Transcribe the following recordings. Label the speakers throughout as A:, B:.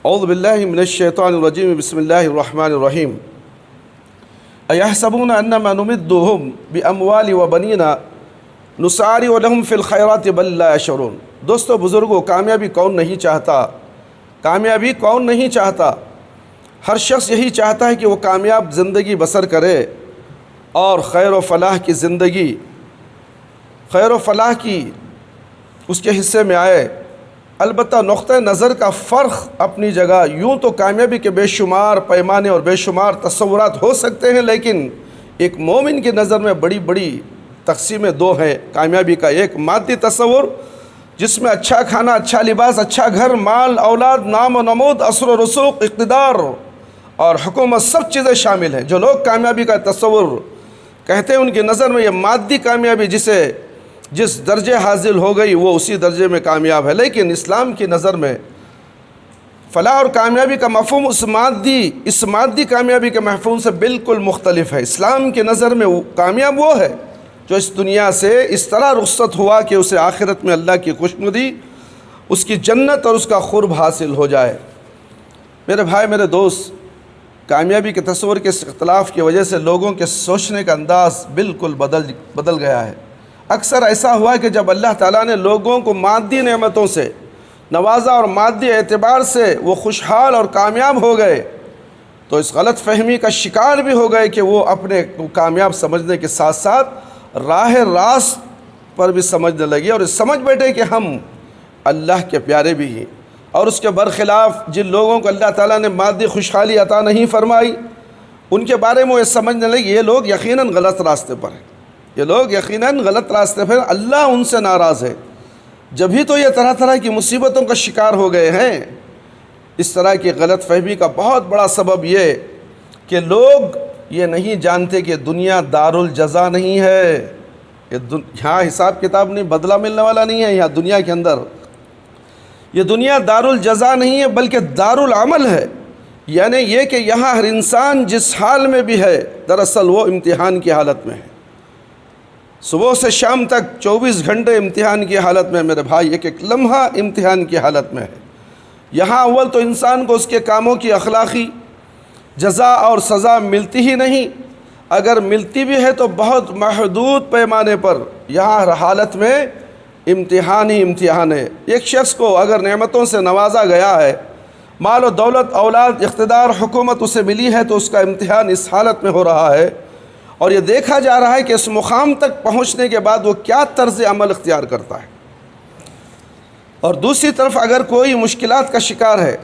A: اعوذ باللہ من الشیطان الرجیم بسم اللہ الرحمن الرحیم ایحسبون انما نمدهم باموال وبنین نسارع لهم فی الخیرات بل لا یشعرون۔ دوستو بزرگوں، کامیابی کون نہیں چاہتا؟ کامیابی کون نہیں چاہتا؟ ہر شخص یہی چاہتا ہے کہ وہ کامیاب زندگی بسر کرے اور خیر و فلاح کی زندگی، خیر و فلاح کی اس کے حصے میں آئے۔ البتہ نقطہ نظر کا فرق اپنی جگہ، یوں تو کامیابی کے بے شمار پیمانے اور بے شمار تصورات ہو سکتے ہیں، لیکن ایک مومن کی نظر میں بڑی بڑی تقسیمیں دو ہیں کامیابی کا۔ ایک مادی تصور جس میں اچھا کھانا، اچھا لباس، اچھا گھر، مال، اولاد، نام و نمود، اثر و رسوخ، اقتدار اور حکومت، سب چیزیں شامل ہیں۔ جو لوگ کامیابی کا تصور کہتے ہیں ان کی نظر میں یہ مادی کامیابی جس درجے حاصل ہو گئی وہ اسی درجے میں کامیاب ہے، لیکن اسلام کی نظر میں فلاح اور کامیابی کا مفہوم اس مادی کامیابی کے مفہوم سے بالکل مختلف ہے۔ اسلام کی نظر میں کامیاب وہ ہے جو اس دنیا سے اس طرح رخصت ہوا کہ اسے آخرت میں اللہ کی خوشنودی، اس کی جنت اور اس کا قرب حاصل ہو جائے۔ میرے بھائی، میرے دوست، کامیابی کے تصور کے اس اختلاف کی وجہ سے لوگوں کے سوچنے کا انداز بالکل بدل گیا ہے۔ اکثر ایسا ہوا کہ جب اللہ تعالیٰ نے لوگوں کو مادی نعمتوں سے نوازا اور مادی اعتبار سے وہ خوشحال اور کامیاب ہو گئے، تو اس غلط فہمی کا شکار بھی ہو گئے کہ وہ اپنے کامیاب سمجھنے کے ساتھ ساتھ راہ راست پر بھی سمجھنے لگے اور سمجھ بیٹھے کہ ہم اللہ کے پیارے بھی ہیں۔ اور اس کے برخلاف جن لوگوں کو اللہ تعالیٰ نے مادی خوشحالی عطا نہیں فرمائی، ان کے بارے میں وہ سمجھنے لگے یہ لوگ یقیناً غلط راستے پر ہیں، یہ لوگ یقیناً غلط راستے پر، اللہ ان سے ناراض ہے۔ جبھی تو یہ طرح طرح کی مصیبتوں کا شکار ہو گئے ہیں۔ اس طرح کی غلط فہمی کا بہت بڑا سبب یہ کہ لوگ یہ نہیں جانتے کہ دنیا دارالجزا نہیں ہے، یہاں حساب کتاب نہیں، بدلہ ملنے والا نہیں ہے۔ یہاں دنیا کے اندر یہ دنیا دارالجزا نہیں ہے بلکہ دارالعمل ہے، یعنی یہ کہ یہاں ہر انسان جس حال میں بھی ہے دراصل وہ امتحان کی حالت میں ہے۔ صبح سے شام تک 24 گھنٹے امتحان کی حالت میں، میرے بھائی، ایک ایک لمحہ امتحان کی حالت میں ہے۔ یہاں اول تو انسان کو اس کے کاموں کی اخلاقی جزا اور سزا ملتی ہی نہیں، اگر ملتی بھی ہے تو بہت محدود پیمانے پر۔ یہاں ہر حالت میں امتحان ہی امتحان ہے۔ ایک شخص کو اگر نعمتوں سے نوازا گیا ہے، مال و دولت، اولاد، اقتدار، حکومت اسے ملی ہے، تو اس کا امتحان اس حالت میں ہو رہا ہے اور یہ دیکھا جا رہا ہے کہ اس مقام تک پہنچنے کے بعد وہ کیا طرز عمل اختیار کرتا ہے۔ اور دوسری طرف اگر کوئی مشکلات کا شکار ہے،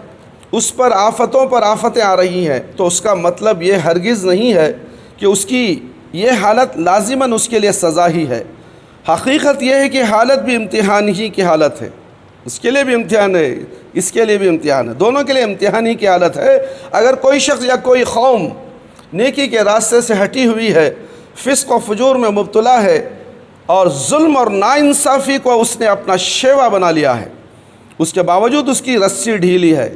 A: اس پر آفتوں پر آفتیں آ رہی ہیں، تو اس کا مطلب یہ ہرگز نہیں ہے کہ اس کی یہ حالت لازماً اس کے لیے سزا ہی ہے۔ حقیقت یہ ہے کہ حالت بھی امتحان ہی کی حالت ہے، اس کے لیے بھی امتحان ہے، اس کے لیے بھی امتحان ہے، دونوں کے لیے امتحان ہی کی حالت ہے۔ اگر کوئی شخص یا کوئی قوم نیکی کے راستے سے ہٹی ہوئی ہے، فسق و فجور میں مبتلا ہے اور ظلم اور ناانصافی کو اس نے اپنا شیوا بنا لیا ہے، اس کے باوجود اس کی رسی ڈھیلی ہے،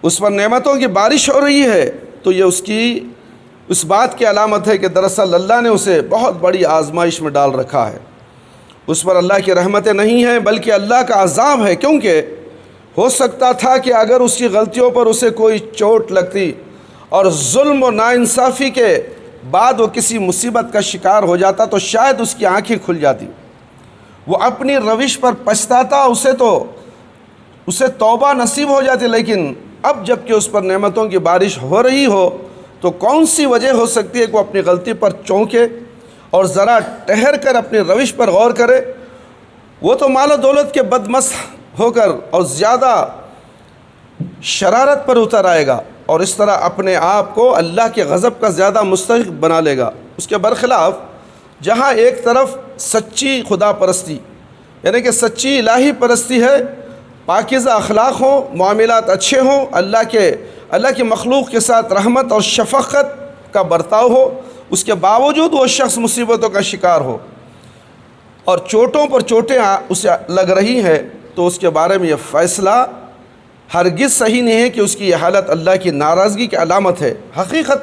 A: اس پر نعمتوں کی بارش ہو رہی ہے، تو یہ اس بات کی علامت ہے کہ دراصل اللہ نے اسے بہت بڑی آزمائش میں ڈال رکھا ہے۔ اس پر اللہ کی رحمتیں نہیں ہیں بلکہ اللہ کا عذاب ہے، کیونکہ ہو سکتا تھا کہ اگر اس کی غلطیوں پر اسے کوئی چوٹ لگتی اور ظلم و ناانصافی کے بعد وہ کسی مصیبت کا شکار ہو جاتا تو شاید اس کی آنکھیں کھل جاتی، وہ اپنی روش پر پچھتاتا، اسے توبہ نصیب ہو جاتی۔ لیکن اب جب کہ اس پر نعمتوں کی بارش ہو رہی ہو تو کون سی وجہ ہو سکتی ہے کہ وہ اپنی غلطی پر چونکے اور ذرا ٹھہر کر اپنی روش پر غور کرے؟ وہ تو مال و دولت کے بدمست ہو کر اور زیادہ شرارت پر اتر آئے گا اور اس طرح اپنے آپ کو اللہ کے غضب کا زیادہ مستحق بنا لے گا۔ اس کے برخلاف جہاں ایک طرف سچی خدا پرستی یعنی کہ سچی الہی پرستی ہے، پاکیزہ اخلاق ہوں، معاملات اچھے ہوں، اللہ کی مخلوق کے ساتھ رحمت اور شفقت کا برتاؤ ہو، اس کے باوجود وہ شخص مصیبتوں کا شکار ہو اور چوٹوں پر چوٹیں اسے لگ رہی ہیں، تو اس کے بارے میں یہ فیصلہ ہرگز صحیح نہیں ہے کہ اس کی یہ حالت اللہ کی ناراضگی کی علامت ہے۔ حقیقت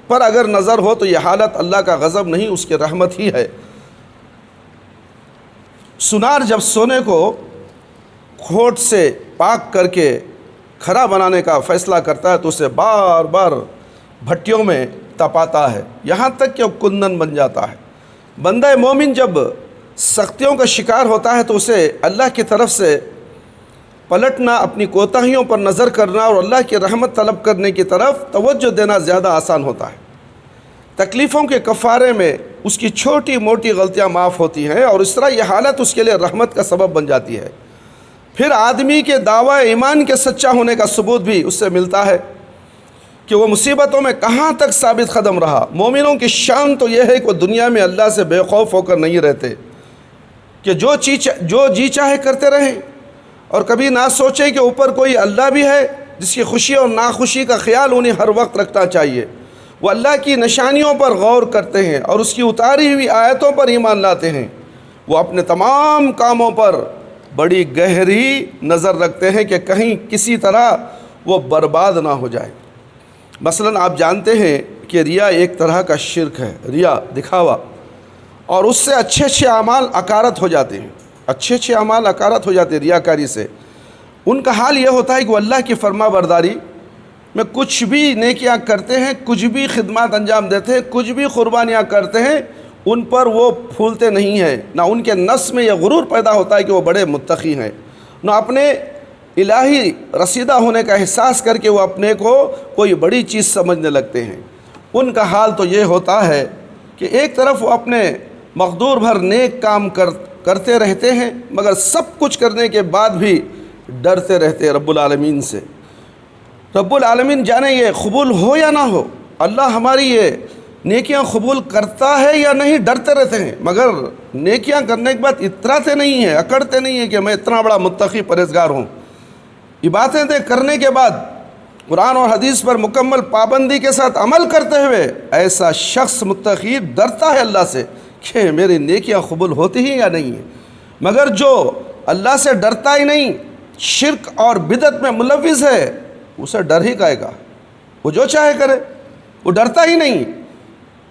A: پر اگر نظر ہو تو یہ حالت اللہ کا غضب نہیں، اس کی رحمت ہی ہے۔ سونار جب سونے کو کھوٹ سے پاک کر کے کھرا بنانے کا فیصلہ کرتا ہے تو اسے بار بار بھٹیوں میں تپاتا ہے یہاں تک کہ وہ کندن بن جاتا ہے۔ بندہ مومن جب سختیوں کا شکار ہوتا ہے تو اسے اللہ کی طرف سے پلٹنا، اپنی کوتاہیوں پر نظر کرنا اور اللہ کی رحمت طلب کرنے کی طرف توجہ دینا زیادہ آسان ہوتا ہے۔ تکلیفوں کے کفارے میں اس کی چھوٹی موٹی غلطیاں معاف ہوتی ہیں اور اس طرح یہ حالت اس کے لیے رحمت کا سبب بن جاتی ہے۔ پھر آدمی کے دعوی ایمان کے سچا ہونے کا ثبوت بھی اس سے ملتا ہے کہ وہ مصیبتوں میں کہاں تک ثابت قدم رہا۔ مومنوں کی شان تو یہ ہے کہ وہ دنیا میں اللہ سے بے خوف ہو کر نہیں رہتے کہ جو جی چاہے کرتے رہیں، اور کبھی نہ سوچیں کہ اوپر کوئی اللہ بھی ہے جس کی خوشی اور ناخوشی کا خیال انہیں ہر وقت رکھنا چاہیے۔ وہ اللہ کی نشانیوں پر غور کرتے ہیں اور اس کی اتاری ہوئی آیتوں پر ایمان لاتے ہیں۔ وہ اپنے تمام کاموں پر بڑی گہری نظر رکھتے ہیں کہ کہیں کسی طرح وہ برباد نہ ہو جائے۔ مثلاً آپ جانتے ہیں کہ ریا ایک طرح کا شرک ہے، ریا دکھاوا، اور اس سے اچھے اچھے اعمال عکارت ہو جاتے ہیں، اچھے اچھے اعمال عکارت ہو جاتے ہیں ریاکاری سے۔ ان کا حال یہ ہوتا ہے کہ وہ اللہ کی فرما برداری میں کچھ بھی نیکیاں کرتے ہیں، کچھ بھی خدمات انجام دیتے ہیں، کچھ بھی قربانیاں کرتے ہیں، ان پر وہ پھولتے نہیں ہیں، نہ ان کے نفس میں یہ غرور پیدا ہوتا ہے کہ وہ بڑے متقی ہیں، نہ اپنے الہی رسیدہ ہونے کا احساس کر کے وہ اپنے کو کوئی بڑی چیز سمجھنے لگتے ہیں۔ ان کا حال تو یہ ہوتا ہے کہ ایک طرف وہ اپنے مقدور بھر نیک کام کرتے رہتے ہیں، مگر سب کچھ کرنے کے بعد بھی ڈرتے رہتے ہیں رب العالمین سے۔ رب العالمین جانے یہ قبول ہو یا نہ ہو، اللہ ہماری یہ نیکیاں قبول کرتا ہے یا نہیں، ڈرتے رہتے ہیں، مگر نیکیاں کرنے کے بعد اتراتے نہیں ہیں، اکڑتے نہیں ہیں کہ میں اتنا بڑا متقی پرہیزگار ہوں۔ عبادتیں کرنے کے بعد قرآن اور حدیث پر مکمل پابندی کے ساتھ عمل کرتے ہوئے ایسا شخص متقی ڈرتا ہے اللہ سے کہ میری نیکیاں قبول ہوتی ہیں یا نہیں ہیں۔ مگر جو اللہ سے ڈرتا ہی نہیں، شرک اور بدعت میں ملوث ہے، اسے ڈر ہی کائے گا، وہ جو چاہے کرے، وہ ڈرتا ہی نہیں۔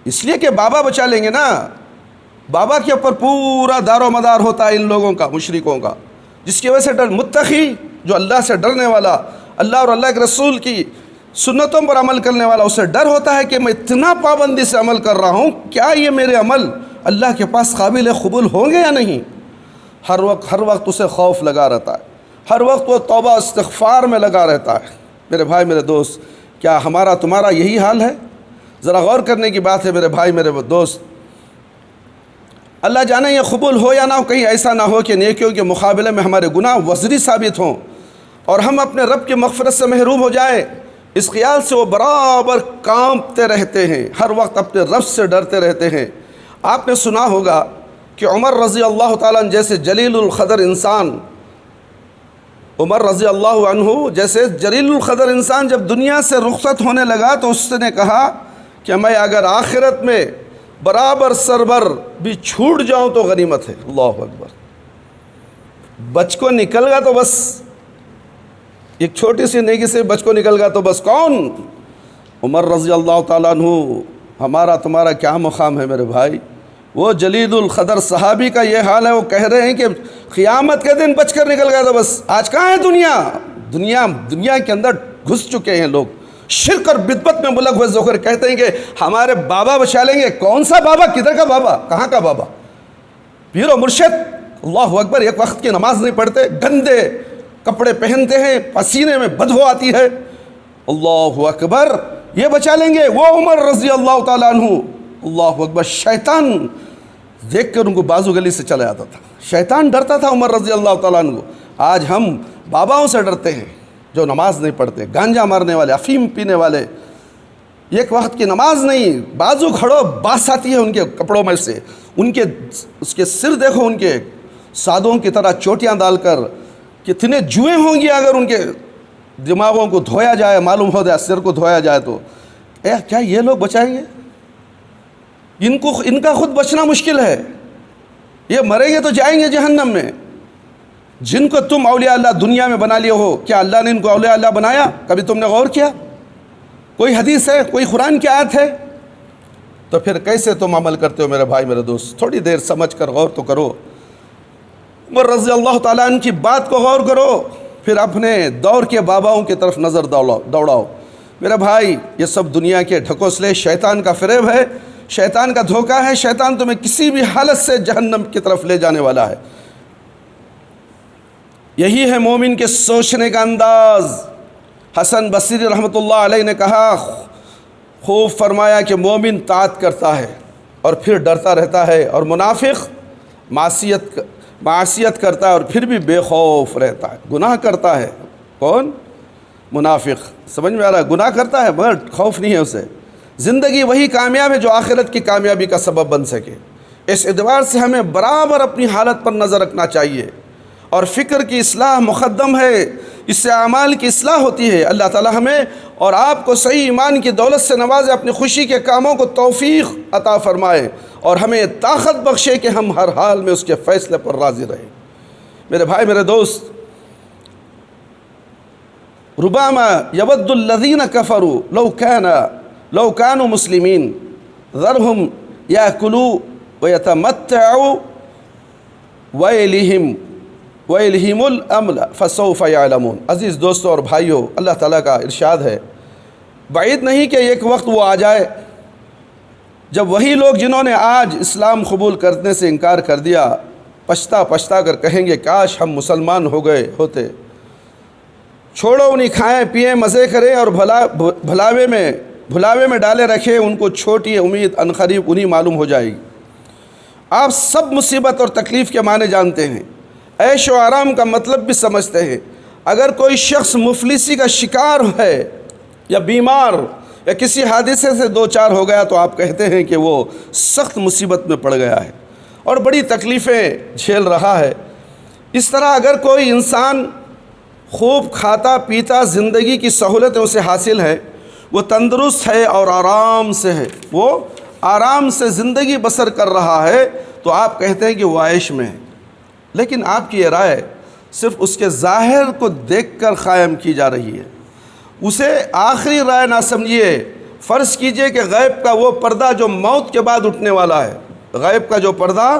A: اس لیے کہ بابا بچا لیں گے نا، بابا کے اوپر پورا دار و مدار ہوتا ہے ان لوگوں کا، مشرکوں کا، جس کی وجہ سے ڈر۔ متقی جو اللہ سے ڈرنے والا، اللہ اور اللہ کے رسول کی سنتوں پر عمل کرنے والا، اسے ڈر ہوتا ہے کہ میں اتنا پابندی سے عمل کر رہا ہوں، کیا یہ میرے عمل اللہ کے پاس قابل قبول ہوں گے یا نہیں۔ ہر وقت اسے خوف لگا رہتا ہے، ہر وقت وہ توبہ استغفار میں لگا رہتا ہے۔ میرے بھائی میرے دوست، کیا ہمارا تمہارا یہی حال ہے؟ ذرا غور کرنے کی بات ہے میرے بھائی میرے دوست۔ اللہ جانے یہ قبول ہو یا نہ ہو، کہیں ایسا نہ ہو کہ نیکیوں کے مقابلے میں ہمارے گناہ وزری ثابت ہوں اور ہم اپنے رب کی مغفرت سے محروم ہو جائیں۔ اس خیال سے وہ برابر کانپتے رہتے ہیں، ہر وقت اپنے رب سے ڈرتے رہتے ہیں۔ آپ نے سنا ہوگا کہ عمر رضی اللہ تعالیٰ عنہ جیسے جلیل القدر انسان، عمر رضی اللہ عنہ جیسے جلیل القدر انسان جب دنیا سے رخصت ہونے لگا تو اس نے کہا کہ میں اگر آخرت میں برابر سربر بھی چھوٹ جاؤں تو غنیمت ہے۔ اللہ اکبر، بچ کو نکل گا تو بس، ایک چھوٹی سی نیکی سے بچ کو نکل گا تو بس کون؟ عمر رضی اللہ تعالیٰ عنہ۔ ہمارا تمہارا کیا مقام ہے میرے بھائی؟ وہ جلیل القدر صحابی کا یہ حال ہے، وہ کہہ رہے ہیں کہ قیامت کے دن بچ کر نکل گیا تو بس۔ آج کہاں ہے دنیا کے اندر گھس چکے ہیں لوگ، شرک اور بدعت میں ملوث ہو کر کہتے ہیں کہ ہمارے بابا بچا لیں گے۔ کون سا بابا؟ کدھر کا بابا؟ کہاں کا بابا؟ پیر و مرشد، اللہ اکبر، ایک وقت کی نماز نہیں پڑھتے، گندے کپڑے پہنتے ہیں، پسینے میں بدبو آتی ہے، اللہ اکبر، یہ بچا لیں گے؟ وہ عمر رضی اللہ تعالیٰ عنہ، اللہ اکبر، شیطان دیکھ کر ان کو بازو گلی سے چلا جاتا تھا، شیطان ڈرتا تھا عمر رضی اللہ تعالیٰ عنہ کو۔ آج ہم باباؤں سے ڈرتے ہیں جو نماز نہیں پڑھتے، گانجا مارنے والے، افیم پینے والے، ایک وقت کی نماز نہیں، بازو کھڑو باس آتی ہے ان کے کپڑوں میں سے، اس کے سر دیکھو، ان کے سادوں کی طرح چوٹیاں ڈال کر، کتنے جوئیں ہوں گی اگر ان کے دماغوں کو دھویا جائے، معلوم ہو جائے سر کو دھویا جائے تو۔ کیا یہ لوگ بچائیں گے؟ ان کا خود بچنا مشکل ہے، یہ مریں گے تو جائیں گے جہنم میں۔ جن کو تم اولیاء اللہ دنیا میں بنا لیے ہو، کیا اللہ نے ان کو اولیاء اللہ بنایا؟ کبھی تم نے غور کیا؟ کوئی حدیث ہے، کوئی قرآن کی آیت ہے؟ تو پھر کیسے تم عمل کرتے ہو میرے بھائی میرے دوست؟ تھوڑی دیر سمجھ کر غور تو کرو۔ عمر رضی اللہ تعالیٰ عنہ کی بات کو غور کرو، پھر اپنے دور کے باباؤں کی طرف نظر دوڑاؤ۔ میرے بھائی، یہ سب دنیا کے ڈھکوسلے، شیطان کا فریب ہے، شیطان کا دھوکہ ہے۔ شیطان تمہیں کسی بھی حالت سے جہنم کی طرف لے جانے والا ہے۔ یہی ہے مومن کے سوچنے کا انداز۔ حسن بصری رحمۃ اللہ علیہ نے کہا، خوب فرمایا کہ مومن طاعت کرتا ہے اور پھر ڈرتا رہتا ہے، اور منافق معصیت کرتا ہے اور پھر بھی بے خوف رہتا ہے، گناہ کرتا ہے۔ کون؟ منافق۔ سمجھ میں آ رہا ہے؟ گناہ کرتا ہے مگر خوف نہیں ہے اسے۔ زندگی وہی کامیاب ہے جو آخرت کی کامیابی کا سبب بن سکے۔ اس اعتبار سے ہمیں برابر اپنی حالت پر نظر رکھنا چاہیے، اور فکر کی اصلاح مقدم ہے، اس سے اعمال کی اصلاح ہوتی ہے۔ اللہ تعالی ہمیں اور آپ کو صحیح ایمان کی دولت سے نوازے، اپنی خوشی کے کاموں کو توفیق عطا فرمائے، اور ہمیں طاقت بخشے کہ ہم ہر حال میں اس کے فیصلے پر راضی رہیں۔ میرے بھائی، میرے دوست، ربما یود الذین کفروا لو كانوا مسلمین ذرهم یاکلوا ویتمتعوا ویلہم الامل فسوف یعلمون۔ عزیز دوستوں اور بھائیوں، اللہ تعالیٰ کا ارشاد ہے، بعید نہیں کہ ایک وقت وہ آ جائے جب وہی لوگ جنہوں نے آج اسلام قبول کرنے سے انکار کر دیا، پچھتا کر کہیں گے کاش ہم مسلمان ہو گئے ہوتے۔ چھوڑو، انہیں کھائیں پیئیں مزے کریں اور بھلاوے میں ڈالے رکھیں، ان کو چھوٹی امید عنقریب انہیں معلوم ہو جائے گی۔ آپ سب مصیبت اور تکلیف کے معنی جانتے ہیں، عیش و آرام کا مطلب بھی سمجھتے ہیں۔ اگر کوئی شخص مفلسی کا شکار ہے یا بیمار یا کسی حادثے سے دو چار ہو گیا تو آپ کہتے ہیں کہ وہ سخت مصیبت میں پڑ گیا ہے اور بڑی تکلیفیں جھیل رہا ہے۔ اس طرح اگر کوئی انسان خوب کھاتا پیتا، زندگی کی سہولتیں اسے حاصل ہے، وہ تندرست ہے اور آرام سے ہے، وہ آرام سے زندگی بسر کر رہا ہے، تو آپ کہتے ہیں کہ وہ عیش میں ہے۔ لیکن آپ کی یہ رائے صرف اس کے ظاہر کو دیکھ کر قائم کی جا رہی ہے، اسے آخری رائے نہ سمجھیے۔ فرض کیجئے کہ غیب کا وہ پردہ جو موت کے بعد اٹھنے والا ہے، غیب کا جو پردہ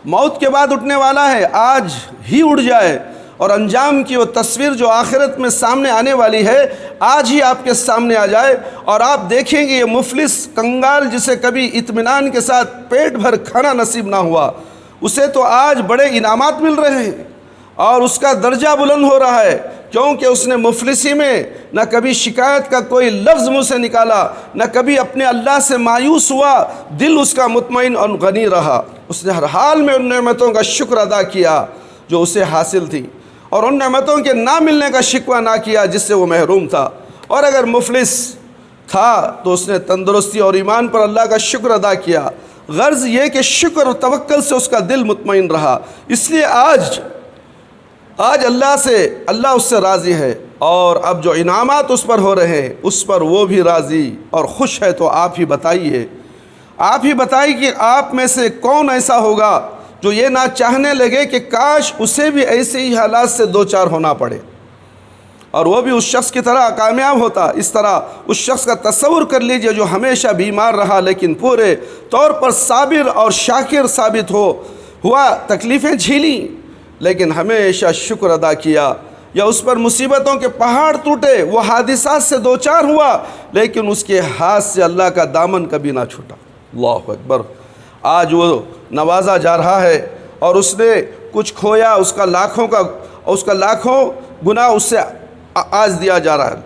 A: موت کے بعد اٹھنے والا ہے، آج ہی اٹھ جائے، اور انجام کی وہ تصویر جو آخرت میں سامنے آنے والی ہے آج ہی آپ کے سامنے آ جائے، اور آپ دیکھیں گے یہ مفلس کنگال جسے کبھی اطمینان کے ساتھ پیٹ بھر کھانا نصیب نہ ہوا، اسے تو آج بڑے انعامات مل رہے ہیں اور اس کا درجہ بلند ہو رہا ہے، کیونکہ اس نے مفلسی میں نہ کبھی شکایت کا کوئی لفظ منہ سے نکالا، نہ کبھی اپنے اللہ سے مایوس ہوا، دل اس کا مطمئن اور غنی رہا۔ اس نے ہر حال میں ان نعمتوں کا شکر ادا کیا جو اسے حاصل تھی، اور ان نعمتوں کے نہ ملنے کا شکوہ نہ کیا جس سے وہ محروم تھا۔ اور اگر مفلس تھا تو اس نے تندرستی اور ایمان پر اللہ کا شکر ادا کیا، غرض یہ کہ شکر اور توکل سے اس کا دل مطمئن رہا۔ اس لیے آج اللہ اس سے راضی ہے، اور اب جو انعامات اس پر ہو رہے ہیں اس پر وہ بھی راضی اور خوش ہے۔ تو آپ ہی بتائیے کہ آپ میں سے کون ایسا ہوگا جو یہ نہ چاہنے لگے کہ کاش اسے بھی ایسے ہی حالات سے دو چار ہونا پڑے اور وہ بھی اس شخص کی طرح کامیاب ہوتا۔ اس طرح اس شخص کا تصور کر لیجئے جو ہمیشہ بیمار رہا لیکن پورے طور پر صابر اور شاکر ثابت ہوا، تکلیفیں جھیلیں لیکن ہمیشہ شکر ادا کیا، یا اس پر مصیبتوں کے پہاڑ ٹوٹے، وہ حادثات سے دو چار ہوا لیکن اس کے ہاتھ سے اللہ کا دامن کبھی نہ چھوٹا۔ اللہ اکبر۔ آج وہ نوازا جا رہا ہے اور اس نے کچھ کھویا، اس کا لاکھوں گنا اس سے آج دیا جا رہا ہے۔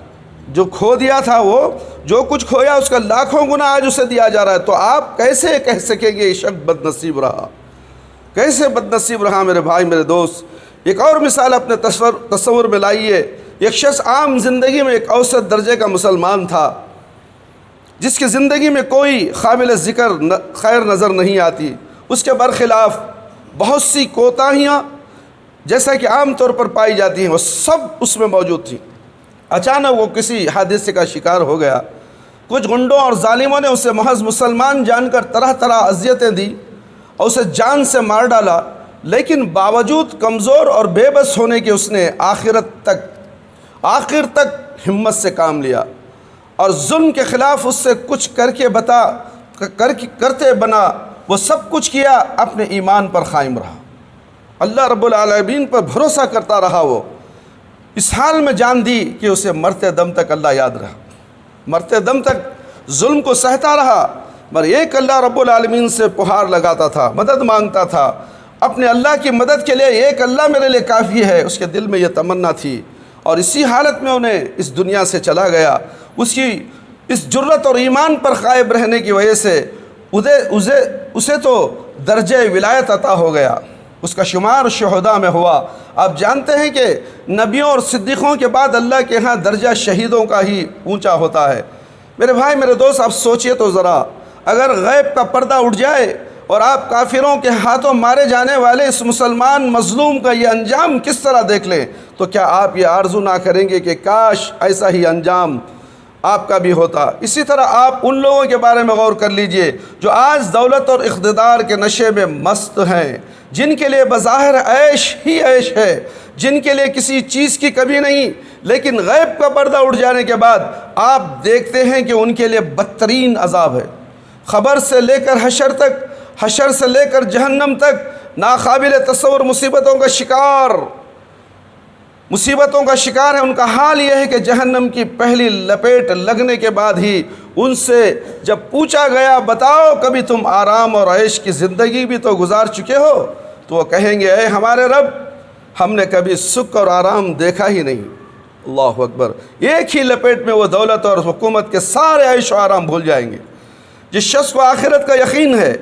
A: جو کھو دیا تھا، وہ جو کچھ کھویا اس کا لاکھوں گنا آج اسے دیا جا رہا ہے۔ تو آپ کیسے کہہ سکیں گے یہ شخص بد نصیب رہا؟ کیسے بد نصیب رہا میرے بھائی میرے دوست؟ ایک اور مثال اپنے تصور میں لائیے۔ ایک شخص عام زندگی میں ایک اوسط درجے کا مسلمان تھا، جس کی زندگی میں کوئی قابل ذکر خیر نظر نہیں آتی، اس کے برخلاف بہت سی کوتاہیاں جیسا کہ عام طور پر پائی جاتی ہیں وہ سب اس میں موجود تھیں۔ اچانک وہ کسی حادثے کا شکار ہو گیا، کچھ گنڈوں اور ظالموں نے اسے محض مسلمان جان کر طرح طرح اذیتیں دی اور اسے جان سے مار ڈالا، لیکن باوجود کمزور اور بے بس ہونے کے اس نے آخر تک ہمت سے کام لیا اور ظلم کے خلاف اس سے کچھ کرتے بنا، وہ سب کچھ کیا، اپنے ایمان پر قائم رہا۔ اللہ رب العالمین پر بھروسہ کرتا رہا، وہ اس حال میں جان دی کہ اسے مرتے دم تک اللہ یاد رہا، مرتے دم تک ظلم کو سہتا رہا، مگر ایک اللہ رب العالمین سے پہار لگاتا تھا، مدد مانگتا تھا، اپنے اللہ کی مدد کے لیے ایک اللہ میرے لیے کافی ہے، اس کے دل میں یہ تمنا تھی، اور اسی حالت میں انہیں اس دنیا سے چلا گیا۔ اس کی اس جرت اور ایمان پر قائم رہنے کی وجہ سے اسے تو درجہ ولایت عطا ہو گیا، اس کا شمار شہداء میں ہوا۔ آپ جانتے ہیں کہ نبیوں اور صدیقوں کے بعد اللہ کے ہاں درجہ شہیدوں کا ہی اونچا ہوتا ہے۔ میرے بھائی میرے دوست، آپ سوچئے تو ذرا، اگر غیب کا پردہ اٹھ جائے اور آپ کافروں کے ہاتھوں مارے جانے والے اس مسلمان مظلوم کا یہ انجام کس طرح دیکھ لیں، تو کیا آپ یہ آرزو نہ کریں گے کہ کاش ایسا ہی انجام آپ کا بھی ہوتا؟ اسی طرح آپ ان لوگوں کے بارے میں غور کر لیجئے جو آج دولت اور اقتدار کے نشے میں مست ہیں، جن کے لیے بظاہر عیش ہی عیش ہے، جن کے لیے کسی چیز کی کمی نہیں، لیکن غیب کا پردہ اٹھ جانے کے بعد آپ دیکھتے ہیں کہ ان کے لیے بدترین عذاب ہے۔ خبر سے لے کر حشر تک، حشر سے لے کر جہنم تک ناقابل تصور مصیبتوں کا شکار ہے۔ ان کا حال یہ ہے کہ جہنم کی پہلی لپیٹ لگنے کے بعد ہی ان سے جب پوچھا گیا بتاؤ کبھی تم آرام اور عیش کی زندگی بھی تو گزار چکے ہو، تو وہ کہیں گے اے ہمارے رب، ہم نے کبھی سکھ اور آرام دیکھا ہی نہیں۔ اللہ اکبر! ایک ہی لپیٹ میں وہ دولت اور حکومت کے سارے عیش و آرام بھول جائیں گے۔ جس شخص کو آخرت کا یقین ہے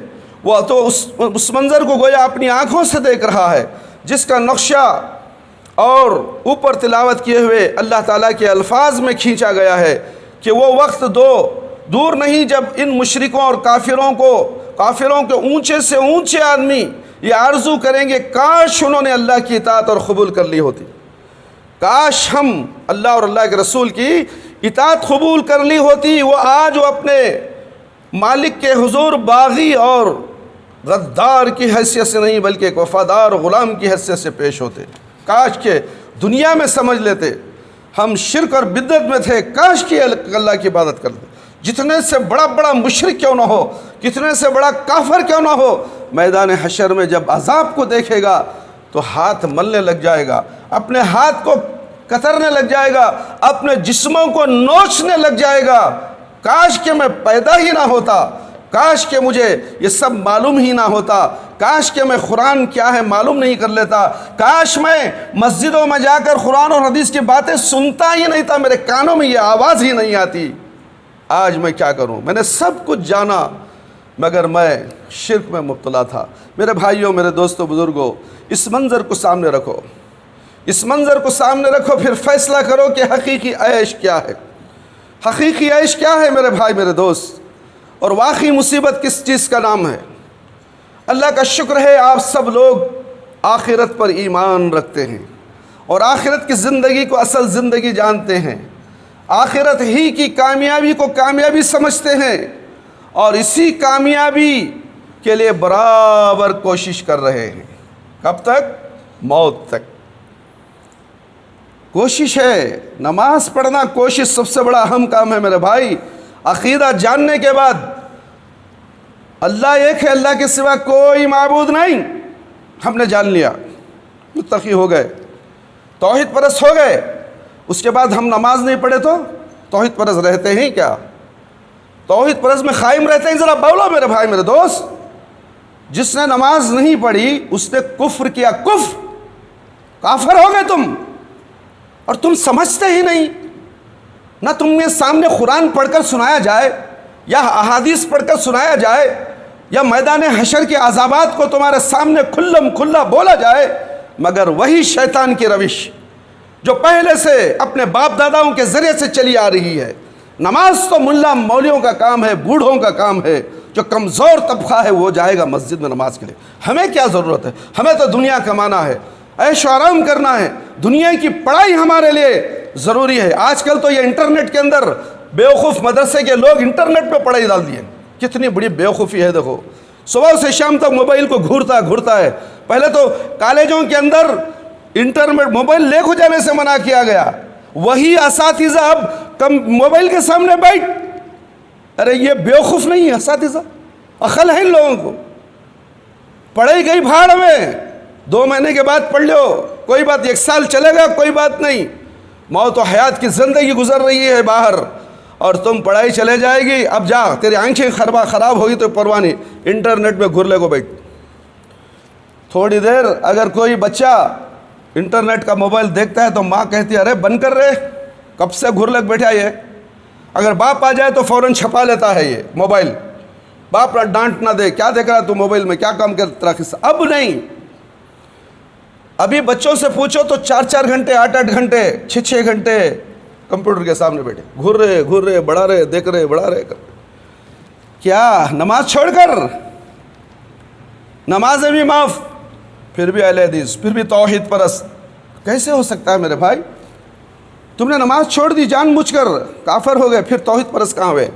A: وہ تو اس منظر کو گویا اپنی آنکھوں سے دیکھ رہا ہے، جس کا نقشہ اور اوپر تلاوت کیے ہوئے اللہ تعالیٰ کے الفاظ میں کھینچا گیا ہے کہ وہ وقت دور نہیں جب ان مشرکوں اور کافروں کے اونچے سے اونچے آدمی یہ آرزو کریں گے کاش انہوں نے اللہ کی اطاعت اور قبول کر لی ہوتی، کاش ہم اللہ اور اللہ کے رسول کی اطاعت قبول کر لی ہوتی۔ وہ آج وہ اپنے مالک کے حضور باغی اور غدار کی حیثیت سے نہیں بلکہ ایک وفادار غلام کی حیثیت سے پیش ہوتے۔ کاش کہ دنیا میں سمجھ لیتے ہم شرک اور بدعت میں تھے، کاش کہ اللہ کی عبادت کرتے۔ جتنے سے بڑا مشرک کیوں نہ ہو، کتنے سے بڑا کافر کیوں نہ ہو، میدان حشر میں جب عذاب کو دیکھے گا تو ہاتھ ملنے لگ جائے گا، اپنے ہاتھ کو کترنے لگ جائے گا، اپنے جسموں کو نوچنے لگ جائے گا۔ کاش کہ میں پیدا ہی نہ ہوتا، کاش کہ مجھے یہ سب معلوم ہی نہ ہوتا، کاش کہ میں قرآن کیا ہے معلوم نہیں کر لیتا، کاش میں مسجدوں میں جا کر قرآن اور حدیث کی باتیں سنتا ہی نہیں تھا، میرے کانوں میں یہ آواز ہی نہیں آتی۔ آج میں کیا کروں؟ میں نے سب کچھ جانا مگر میں شرک میں مبتلا تھا۔ میرے بھائیوں، میرے دوستوں، بزرگوں، اس منظر کو سامنے رکھو، اس منظر کو سامنے رکھو، پھر فیصلہ کرو کہ حقیقی عیش کیا ہے، حقیقی عیش کیا ہے میرے بھائی میرے دوست، اور واقعی مصیبت کس چیز کا نام ہے۔ اللہ کا شکر ہے آپ سب لوگ آخرت پر ایمان رکھتے ہیں اور آخرت کی زندگی کو اصل زندگی جانتے ہیں، آخرت ہی کی کامیابی کو کامیابی سمجھتے ہیں، اور اسی کامیابی کے لیے برابر کوشش کر رہے ہیں۔ کب تک؟ موت تک کوشش ہے۔ نماز پڑھنا کوشش سب سے بڑا اہم کام ہے میرے بھائی۔ عقیدہ جاننے کے بعد اللہ ایک ہے، اللہ کے سوا کوئی معبود نہیں، ہم نے جان لیا، متقی ہو گئے، توحید پرست ہو گئے۔ اس کے بعد ہم نماز نہیں پڑھے تو توحید پرست رہتے ہیں کیا؟ توحید پرست میں قائم رہتے ہیں؟ ذرا بولو میرے بھائی میرے دوست۔ جس نے نماز نہیں پڑھی اس نے کفر کیا، کافر ہو گئے تم، اور تم سمجھتے ہی نہیں۔ نہ تمہیں سامنے قرآن پڑھ کر سنایا جائے یا احادیث پڑھ کر سنایا جائے یا میدان حشر کے عذابات کو تمہارے سامنے کھلم کھلا بولا جائے، مگر وہی شیطان کی روش جو پہلے سے اپنے باپ داداؤں کے ذریعے سے چلی آ رہی ہے۔ نماز تو ملا مولیوں کا کام ہے، بوڑھوں کا کام ہے، جو کمزور طبقہ ہے وہ جائے گا مسجد میں نماز کے لیے۔ ہمیں کیا ضرورت ہے؟ ہمیں تو دنیا کمانا ہے، عیش و آرام کرنا ہے، دنیا کی پڑھائی ہمارے لیے ضروری ہے۔ آج کل تو یہ انٹرنیٹ کے اندر بیوقوف مدرسے کے لوگ انٹرنیٹ پہ پڑھائی ڈال دیے، کتنی بڑی بیوقوفی ہے۔ دیکھو صبح سے شام تک موبائل کو گھورتا ہے۔ پہلے تو کالجوں کے اندر انٹرنیٹ موبائل لے کو جانے سے منع کیا گیا، وہی اساتذہ اب موبائل کے سامنے بیٹھ، ارے یہ بیوقوف نہیں ہے اساتذہ، عقل ہے ان لوگوں کو، پڑھائی گئی بھاڑ میں، 2 مہینے کے بعد پڑھ لو کوئی بات، 1 سال چلے گا کوئی بات نہیں، موت و حیات کی زندگی گزر رہی ہے باہر اور تم پڑھائی چلے جائے گی، اب جا تیری آنکھیں خراب ہوگی تو پرواہ نہیں، انٹرنیٹ میں گھر لے کو بیٹھ تھوڑی دیر۔ اگر کوئی بچہ انٹرنیٹ کا موبائل دیکھتا ہے تو ماں کہتی ہے ارے بند کر رہے، کب سے گھر لگ بیٹھا یہ۔ اگر باپ آ جائے تو فوراً چھپا لیتا ہے یہ موبائل، باپ ڈانٹ نہ دے، کیا دیکھ رہا تو موبائل میں، کیا کام کرتا رہا۔ اب نہیں، ابھی بچوں سے پوچھو تو 4 گھنٹے 8 گھنٹے 6 گھنٹے کمپیوٹر کے سامنے بیٹھے، گھر رہے بڑھا رہے، دیکھ رہے بڑھا رہے، کیا نماز چھوڑ کر، نمازیں بھی معاف، پھر بھی اہل حدیث، پھر بھی توحید پرست، کیسے ہو سکتا ہے میرے بھائی؟ تم نے نماز چھوڑ دی جان بوجھ کر، کافر ہو گئے، پھر توحید پرست کہاں ہوئے؟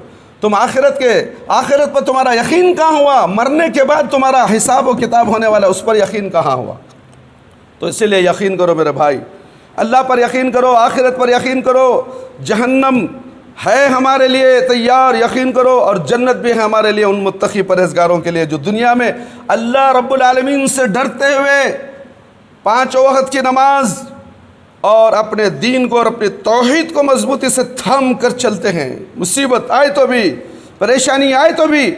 A: تم آخرت پر تمہارا یقین کہاں ہوا؟ مرنے کے بعد تمہارا حساب و کتاب ہونے والا، اس پر یقین کہاں ہوا؟ تو اسی لیے یقین کرو میرے بھائی، اللہ پر یقین کرو، آخرت پر یقین کرو، جہنم ہے ہمارے لیے تیار، یقین کرو، اور جنت بھی ہے ہمارے لیے ان متقی پرہیزگاروں کے لیے جو دنیا میں اللہ رب العالمین سے ڈرتے ہوئے 5 وقت کی نماز اور اپنے دین کو اور اپنے توحید کو مضبوطی سے تھام کر چلتے ہیں، مصیبت آئے تو بھی، پریشانی آئے تو بھی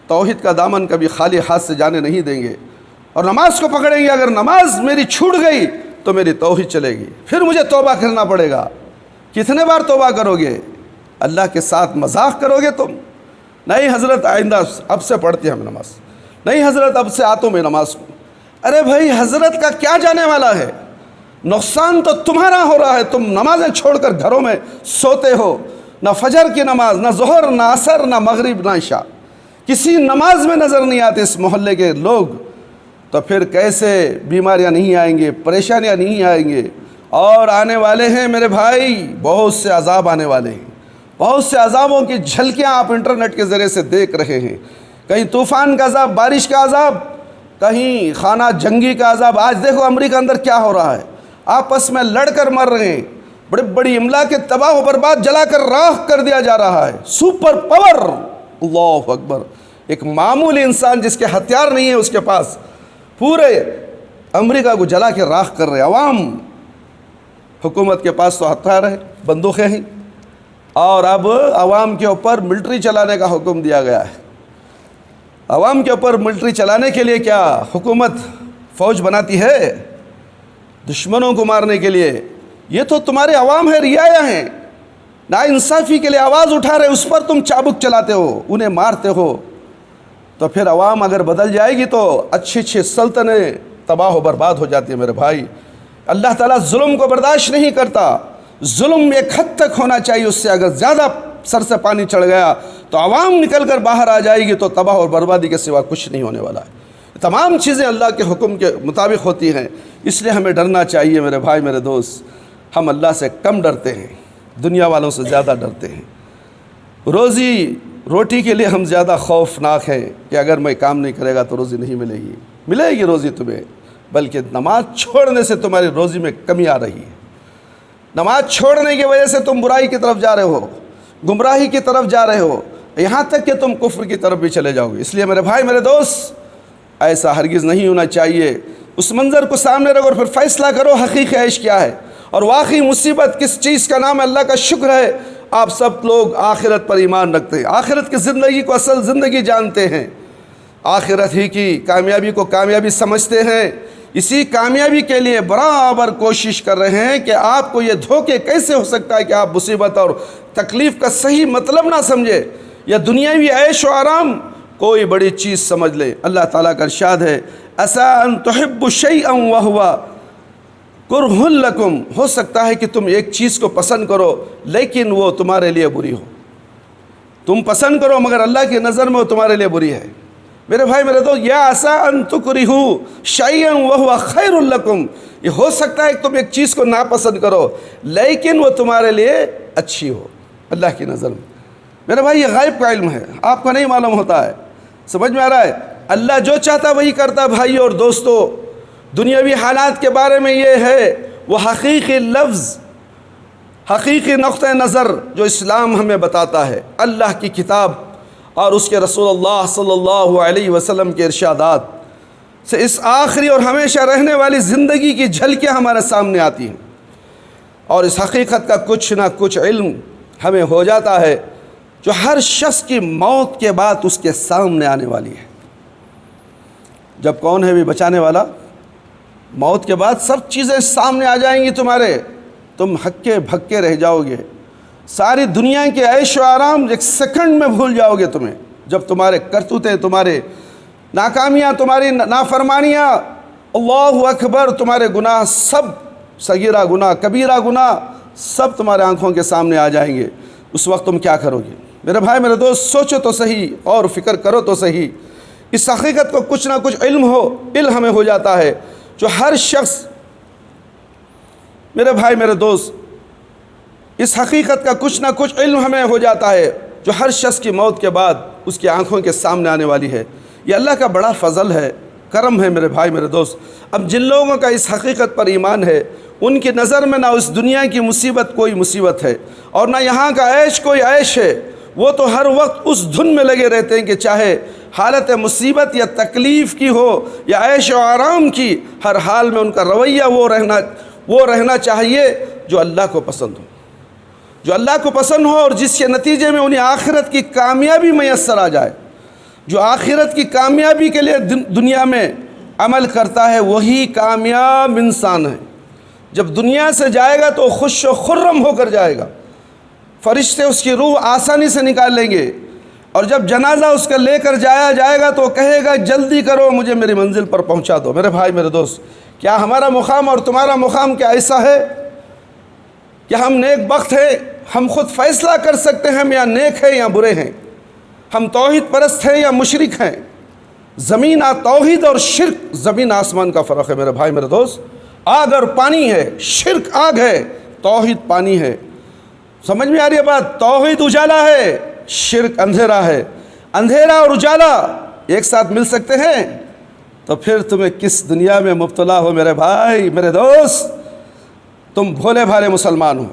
A: توحید کا دامن کبھی خالی ہاتھ سے جانے نہیں دیں گے، اور نماز کو پکڑیں گے۔ اگر نماز میری چھوٹ گئی تو میری توحید چلے گی، پھر مجھے توبہ کرنا پڑے گا۔ کتنے بار توبہ کرو گے؟ اللہ کے ساتھ مذاق کرو گے تم؟ نہیں حضرت آئندہ اب سے پڑھتے ہم نماز، نہیں حضرت اب سے آتا ہوں میں نماز کو۔ ارے بھائی حضرت کا کیا جانے والا ہے؟ نقصان تو تمہارا ہو رہا ہے، تم نمازیں چھوڑ کر گھروں میں سوتے ہو، نہ فجر کی نماز، نہ ظہر، نہ عصر، نہ مغرب، نہ عشاء، کسی نماز میں نظر نہیں آتے اس محلے کے لوگ، تو پھر کیسے بیماریاں نہیں آئیں گے، پریشانیاں نہیں آئیں گے؟ اور آنے والے ہیں میرے بھائی، بہت سے عذاب آنے والے ہیں، بہت سے عذابوں کی جھلکیاں آپ انٹرنیٹ کے ذریعے سے دیکھ رہے ہیں، کہیں طوفان کا عذاب، بارش کا عذاب، کہیں خانہ جنگی کا عذاب۔ آج دیکھو امریکہ اندر کیا ہو رہا ہے، آپس میں لڑ کر مر رہے ہیں، بڑی بڑی املاک کے تباہ و برباد جلا کر راکھ کر دیا جا رہا ہے، سپر پاور، اللہ اکبر، ایک معمولی انسان جس کے ہتھیار نہیں ہے اس کے پاس پورے امریکہ کو جلا کے راکھ کر رہے۔ عوام، حکومت کے پاس تو ہتھیار ہے، بندوقیں ہیں، اور اب عوام کے اوپر ملٹری چلانے کا حکم دیا گیا ہے۔ عوام کے اوپر ملٹری چلانے کے لیے کیا حکومت فوج بناتی ہے؟ دشمنوں کو مارنے کے لیے۔ یہ تو تمہارے عوام ہے، رعایا ہیں، ناانصافی کے لیے آواز اٹھا رہے، اس پر تم چابک چلاتے ہو، انہیں مارتے ہو، تو پھر عوام اگر بدل جائے گی تو اچھی سلطنتیں تباہ و برباد ہو جاتی ہے میرے بھائی۔ اللہ تعالیٰ ظلم کو برداشت نہیں کرتا، ظلم ایک حد تک ہونا چاہیے، اس سے اگر زیادہ سر سے پانی چڑھ گیا تو عوام نکل کر باہر آ جائے گی تو تباہ اور بربادی کے سوا کچھ نہیں ہونے والا ہے۔ تمام چیزیں اللہ کے حکم کے مطابق ہوتی ہیں، اس لیے ہمیں ڈرنا چاہیے میرے بھائی میرے دوست۔ ہم اللہ سے کم ڈرتے ہیں، دنیا والوں سے زیادہ ڈرتے ہیں۔ روٹی کے لیے ہم زیادہ خوفناک ہیں کہ اگر میں کام نہیں کرے گا تو روزی نہیں ملے گی، ملے گی روزی تمہیں، بلکہ نماز چھوڑنے سے تمہاری روزی میں کمی آ رہی ہے۔ نماز چھوڑنے کی وجہ سے تم برائی کی طرف جا رہے ہو، گمراہی کی طرف جا رہے ہو، یہاں تک کہ تم کفر کی طرف بھی چلے جاؤ گے۔ اس لیے میرے بھائی میرے دوست، ایسا ہرگز نہیں ہونا چاہیے۔ اس منظر کو سامنے رکھو اور پھر فیصلہ کرو حقیقی عیش کیا ہے اور واقعی مصیبت کس چیز کا نام ہے۔ اللہ کا شکر ہے آپ سب لوگ آخرت پر ایمان رکھتے ہیں، آخرت کی زندگی کو اصل زندگی جانتے ہیں، آخرت ہی کی کامیابی کو کامیابی سمجھتے ہیں۔ اسی کامیابی کے لیے برابر کوشش کر رہے ہیں کہ آپ کو یہ دھوکے کیسے ہو سکتا ہے کہ آپ مصیبت اور تکلیف کا صحیح مطلب نہ سمجھے، یا دنیاوی عیش و آرام کوئی بڑی چیز سمجھ لے۔ اللہ تعالیٰ کا ارشاد ہے عَسَىٰ أَن تُحِبُّوا شَيْئًا وَهُوَ کُرْهٌ لَكُمْ، ہو سکتا ہے کہ تم ایک چیز کو پسند کرو لیکن وہ تمہارے لیے بری ہو۔ تم پسند کرو مگر اللہ کی نظر میں وہ تمہارے لیے بری ہے۔ میرے بھائی میرے دوست، یا عَسَىٰ أَن تُكْرِهُوا شَيْئًا وَهُوَ خَيْرٌ لَكُمْ، یہ ہو سکتا ہے کہ تم ایک چیز کو ناپسند کرو لیکن وہ تمہارے لیے اچھی ہو اللہ کی نظر میں۔ میرے بھائی یہ غیب کا علم ہے، آپ کو نہیں معلوم ہوتا ہے، سمجھ میں آ رہا ہے؟ اللہ جو چاہتا وہی کرتا۔ بھائی اور دوستو، دنیاوی حالات کے بارے میں یہ ہے وہ حقیقی لفظ، حقیقی نقطہ نظر جو اسلام ہمیں بتاتا ہے، اللہ کی کتاب اور اس کے رسول اللہ صلی اللہ علیہ وسلم کے ارشادات۔ سے اس آخری اور ہمیشہ رہنے والی زندگی کی جھلکیاں ہمارے سامنے آتی ہیں، اور اس حقیقت کا کچھ نہ کچھ علم ہمیں ہو جاتا ہے جو ہر شخص کی موت کے بعد اس کے سامنے آنے والی ہے۔ جب کون ہے بھی بچانے والا؟ موت کے بعد سب چیزیں سامنے آ جائیں گی تمہارے، تم ہکے بھکے رہ جاؤ گے، ساری دنیا کے عیش و آرام ایک سیکنڈ میں بھول جاؤ گے تمہیں، جب تمہارے کرتوتیں، تمہارے ناکامیاں، تمہاری نافرمانیاں، اللہ اکبر، تمہارے گناہ، سب صغیرہ گناہ، کبیرہ گناہ، سب تمہارے آنکھوں کے سامنے آ جائیں گے۔ اس وقت تم کیا کرو گے؟ میرے بھائی، میرے دوست، سوچو تو صحیح اور فکر کرو تو صحیح۔ اس حقیقت کو کچھ نہ کچھ علم ہمیں ہو جاتا ہے جو ہر شخص، میرے بھائی میرے دوست، اس حقیقت کا کچھ نہ کچھ علم ہمیں ہو جاتا ہے جو ہر شخص کی موت کے بعد اس کی آنکھوں کے سامنے آنے والی ہے۔ یہ اللہ کا بڑا فضل ہے، کرم ہے میرے بھائی میرے دوست۔ اب جن لوگوں کا اس حقیقت پر ایمان ہے، ان کی نظر میں نہ اس دنیا کی مصیبت کوئی مصیبت ہے اور نہ یہاں کا عیش کوئی عیش ہے۔ وہ تو ہر وقت اس دھن میں لگے رہتے ہیں کہ چاہے حالت مصیبت یا تکلیف کی ہو یا عیش و آرام کی، ہر حال میں ان کا رویہ وہ رہنا چاہیے جو اللہ کو پسند ہو، جو اللہ کو پسند ہو، اور جس کے نتیجے میں انہیں آخرت کی کامیابی میسر آ جائے۔ جو آخرت کی کامیابی کے لیے دنیا میں عمل کرتا ہے وہی کامیاب انسان ہے۔ جب دنیا سے جائے گا تو خوش و خرم ہو کر جائے گا، فرشتے اس کی روح آسانی سے نکال لیں گے، اور جب جنازہ اس کا لے کر جایا جائے گا تو کہے گا جلدی کرو، مجھے میری منزل پر پہنچا دو۔ میرے بھائی میرے دوست، کیا ہمارا مقام اور تمہارا مقام کیا ایسا ہے کہ ہم نیک بخت ہیں؟ ہم خود فیصلہ کر سکتے ہیں ہم یا نیک ہیں یا برے ہیں، ہم توحید پرست ہیں یا مشرک ہیں۔ توحید اور شرک زمین آسمان کا فرق ہے میرے بھائی میرے دوست۔ آگ اور پانی ہے، شرک آگ ہے، توحید پانی ہے۔ سمجھ میں آ رہی ہے بات؟ توحید اجالا ہے، شرک اندھیرا ہے۔ اندھیرا اور اجالا ایک ساتھ مل سکتے ہیں تو پھر تمہیں کس دنیا میں مبتلا ہو میرے بھائی میرے دوست؟ تم بھولے بھالے مسلمان ہو،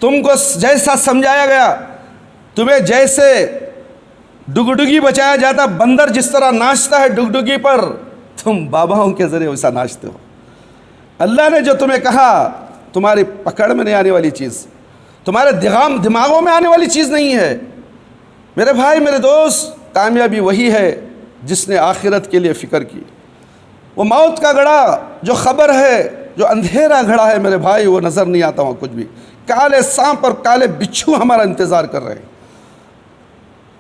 A: تم کو جیسا سمجھایا گیا، تمہیں جیسے ڈگڈگی بچایا جاتا، بندر جس طرح ناچتا ہے ڈگڈگی پر، تم باباؤں کے ذریعے ویسا ناچتے ہو۔ اللہ نے جو تمہیں کہا تمہاری پکڑ میں نہیں آنے والی چیز، تمہارے دماغوں میں آنے والی چیز نہیں ہے میرے بھائی میرے دوست۔ کامیابی وہی ہے جس نے آخرت کے لیے فکر کی۔ وہ موت کا گڑھا جو خبر ہے، جو اندھیرا گھڑا ہے میرے بھائی، وہ نظر نہیں آتا وہاں کچھ بھی۔ کالے سانپ اور کالے بچھو ہمارا انتظار کر رہے ہیں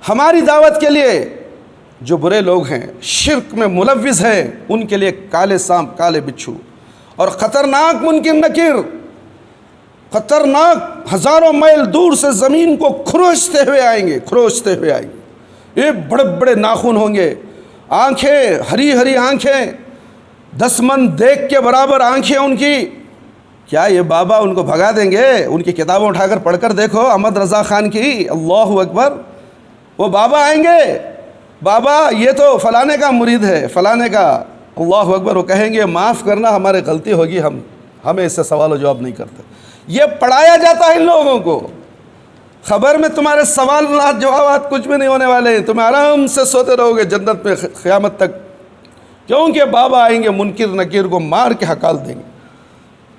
A: ہماری دعوت کے لیے۔ جو برے لوگ ہیں، شرک میں ملوث ہیں، ان کے لیے کالے سانپ، کالے بچھو اور خطرناک منکر نکیر، خطرناک ہزاروں میل دور سے زمین کو کھروچتے ہوئے آئیں گے۔ یہ بڑے بڑے ناخن ہوں گے، آنکھیں ہری ہری آنکھیں، 10 من دیکھ کے برابر آنکھیں ان کی۔ کیا یہ بابا ان کو بھگا دیں گے؟ ان کی کتابیں اٹھا کر پڑھ کر دیکھو احمد رضا خان کی، اللہ اکبر۔ وہ بابا آئیں گے، بابا یہ تو فلانے کا مرید ہے، فلانے کا، اللہ اکبر۔ وہ کہیں گے معاف کرنا، ہماری غلطی ہوگی، ہمیں اس سے سوال و جواب نہیں کرتے۔ یہ پڑھایا جاتا ہے ان لوگوں کو۔ خبر میں تمہارے سوالات جوابات کچھ بھی نہیں ہونے والے ہیں، تم آرام سے سوتے رہو گے جنت میں قیامت تک، کیونکہ بابا آئیں گے منکر نکیر کو مار کے ہکال دیں گے۔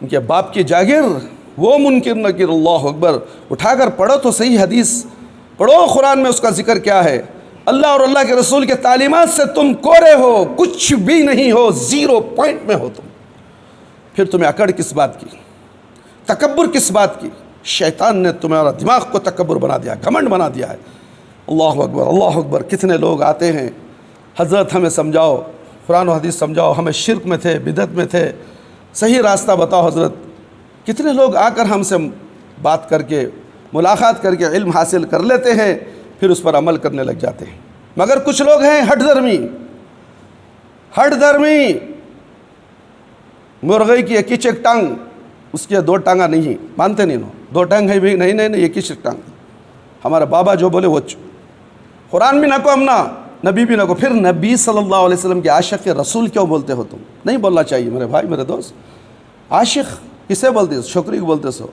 A: ان کے باپ کی جاگیر وہ منکر نکیر، اللہ اکبر۔ اٹھا کر پڑھو تو صحیح حدیث، پڑھو قرآن میں اس کا ذکر کیا ہے۔ اللہ اور اللہ کے رسول کے تعلیمات سے تم کورے ہو، کچھ بھی نہیں ہو، 0 پوائنٹ میں ہو تم۔ پھر تمہیں اکڑ کس بات کی، تکبر کس بات کی؟ شیطان نے تمہارا دماغ کو تکبر بنا دیا، گھمنڈ بنا دیا ہے۔ اللہ اکبر اللہ اکبر۔ کتنے لوگ آتے ہیں، حضرت ہمیں سمجھاؤ، قرآن و حدیث سمجھاؤ، ہمیں شرک میں تھے، بدعت میں تھے، صحیح راستہ بتاؤ حضرت۔ کتنے لوگ آ کر ہم سے بات کر کے، ملاقات کر کے علم حاصل کر لیتے ہیں، پھر اس پر عمل کرنے لگ جاتے ہیں۔ مگر کچھ لوگ ہیں ہٹ درمی، مرغی کی ایک ہی ٹانگ، اس کی 2 ٹانگاں نہیں، مانتے نہیں، 2 ٹانگ ہے بھی نہیں، ایک ہی ٹانگ۔ ہمارا بابا جو بولے وہ قرآن بھی نہ کو، ہم نبی بھی نہ کو۔ پھر نبی صلی اللہ علیہ وسلم کے عاشق رسول کیوں بولتے ہو تم؟ نہیں بولنا چاہیے میرے بھائی میرے دوست۔ عاشق کسے بولتے ہو؟ شکری کو بولتے سو۔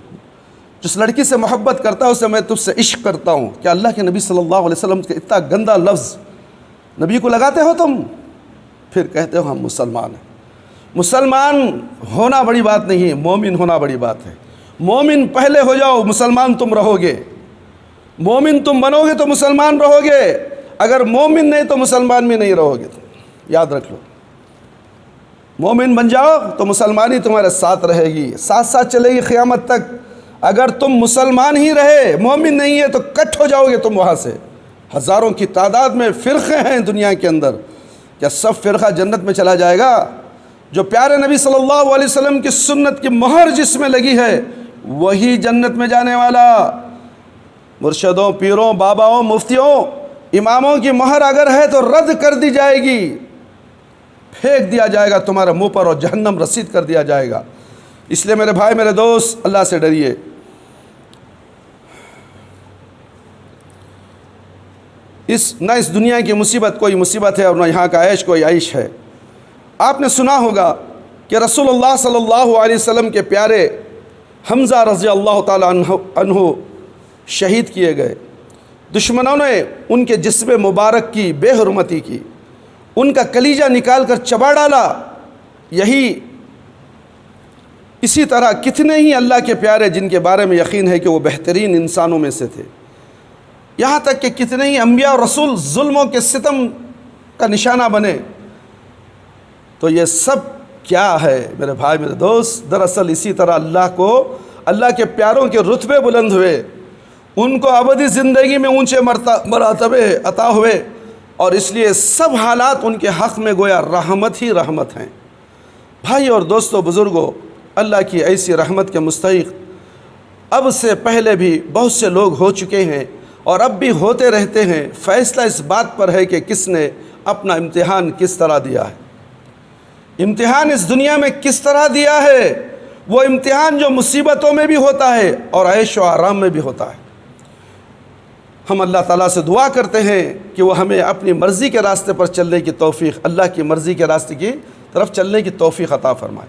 A: جس لڑکی سے محبت کرتا ہوں اسے میں تجھ سے عشق کرتا ہوں، کیا اللہ کے نبی صلی اللہ علیہ وسلم کے اتنا گندا لفظ نبی کو لگاتے ہو تم؟ پھر کہتے ہو ہم مسلمان ہیں۔ مسلمان ہونا بڑی بات نہیں ہے، مومن ہونا بڑی بات ہے۔ مومن پہلے ہو جاؤ، مسلمان تم رہو گے۔ مومن تم بنو گے تو مسلمان رہو گے، اگر مومن نہیں تو مسلمان بھی نہیں رہو گے۔ تم یاد رکھ لو، مومن بن جاؤ تو مسلمانی تمہارے ساتھ رہے گی، ساتھ ساتھ چلے گی قیامت تک۔ اگر تم مسلمان ہی رہے، مومن نہیں ہے، تو کٹ ہو جاؤ گے تم وہاں سے۔ ہزاروں کی تعداد میں فرقے ہیں دنیا کے اندر، کیا سب فرقہ جنت میں چلا جائے گا؟ جو پیارے نبی صلی اللہ علیہ وسلم کی سنت کی مہر جس میں لگی ہے وہی جنت میں جانے والا۔ مرشدوں، پیروں، باباؤں، مفتیوں، اماموں کی مہر اگر ہے تو رد کر دی جائے گی، پھینک دیا جائے گا تمہارے منہ پر، اور جہنم رسید کر دیا جائے گا۔ اس لیے میرے بھائی، میرے دوست، اللہ سے ڈریے۔ نہ اس دنیا کی مصیبت کوئی مصیبت ہے، اور نہ یہاں کا عیش کوئی عیش ہے۔ آپ نے سنا ہوگا کہ رسول اللہ صلی اللہ علیہ وسلم کے پیارے حمزہ رضی اللہ تعالی عنہ شہید کیے گئے۔ دشمنوں نے ان کے جسم مبارک کی بے حرمتی کی، ان کا کلیجہ نکال کر چبا ڈالا۔ اسی طرح کتنے ہی اللہ کے پیارے جن کے بارے میں یقین ہے کہ وہ بہترین انسانوں میں سے تھے، یہاں تک کہ کتنے ہی انبیاء اور رسول ظلموں کے ستم کا نشانہ بنے۔ تو یہ سب کیا ہے میرے بھائی، میرے دوست؟ دراصل اسی طرح اللہ کے پیاروں کے رتبے بلند ہوئے، ان کو ابدی زندگی میں اونچے مراتبے عطا ہوئے، اور اس لیے سب حالات ان کے حق میں گویا رحمت ہی رحمت ہیں۔ بھائی اور دوستو، بزرگوں، اللہ کی ایسی رحمت کے مستحق اب سے پہلے بھی بہت سے لوگ ہو چکے ہیں، اور اب بھی ہوتے رہتے ہیں۔ فیصلہ اس بات پر ہے کہ کس نے اپنا امتحان کس طرح دیا ہے، امتحان اس دنیا میں کس طرح دیا ہے۔ وہ امتحان جو مصیبتوں میں بھی ہوتا ہے اور عیش و آرام میں بھی ہوتا ہے۔ ہم اللہ تعالیٰ سے دعا کرتے ہیں کہ وہ ہمیں اپنی مرضی کے راستے پر چلنے کی توفیق، اللہ کی مرضی کے راستے کی طرف چلنے کی توفیق عطا فرمائے۔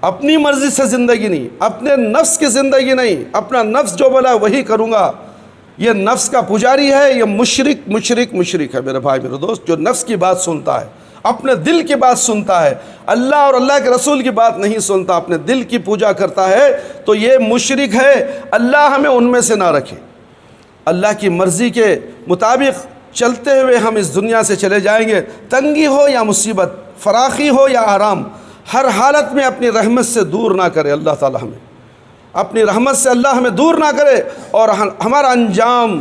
A: اپنی مرضی سے زندگی نہیں، اپنے نفس کی زندگی نہیں، اپنا نفس جو بولا وہی کروں گا۔ یہ نفس کا پجاری ہے، یہ مشرک ہے میرے بھائی، میرے دوست۔ جو نفس کی بات سنتا ہے، اپنے دل کی بات سنتا ہے، اللہ اور اللہ کے رسول کی بات نہیں سنتا، اپنے دل کی پوجا کرتا ہے، تو یہ مشرک ہے۔ اللہ ہمیں ان میں سے نہ رکھے۔ اللہ کی مرضی کے مطابق چلتے ہوئے ہم اس دنیا سے چلے جائیں گے، تنگی ہو یا مصیبت، فراخی ہو یا آرام، ہر حالت میں اپنی رحمت سے دور نہ کرے اللہ تعالی ہمیں، اپنی رحمت سے اللہ ہمیں دور نہ کرے، اور ہمارا انجام